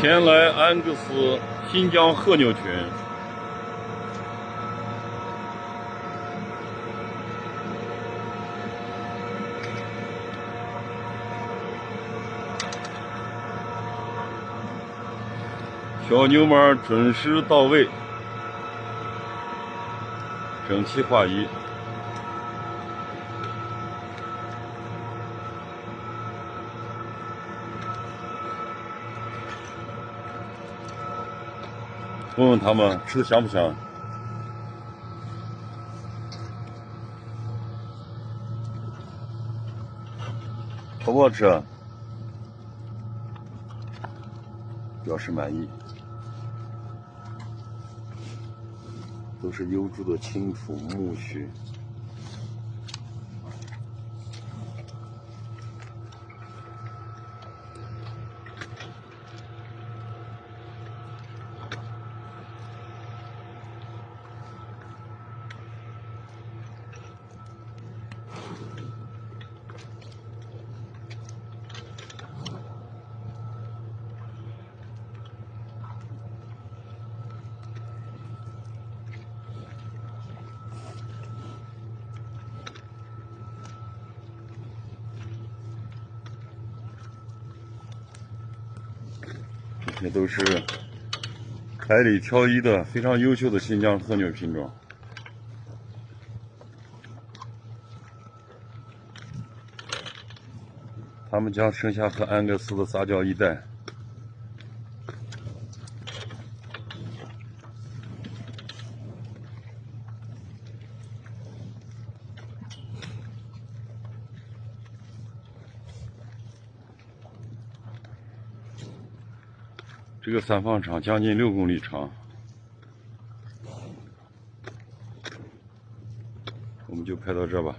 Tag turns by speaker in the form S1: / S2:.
S1: 前来安格斯新疆褐牛群。小牛毛准时到位，整齐划一。问问他们吃的香不香？好不好吃？表示满意。都是优质的青土苜蓿。这些都是百里挑一的非常优秀的新疆褐牛品种。他们将生下和安格斯的杂交一代。这个散放场将近6公里长，我们就拍到这吧。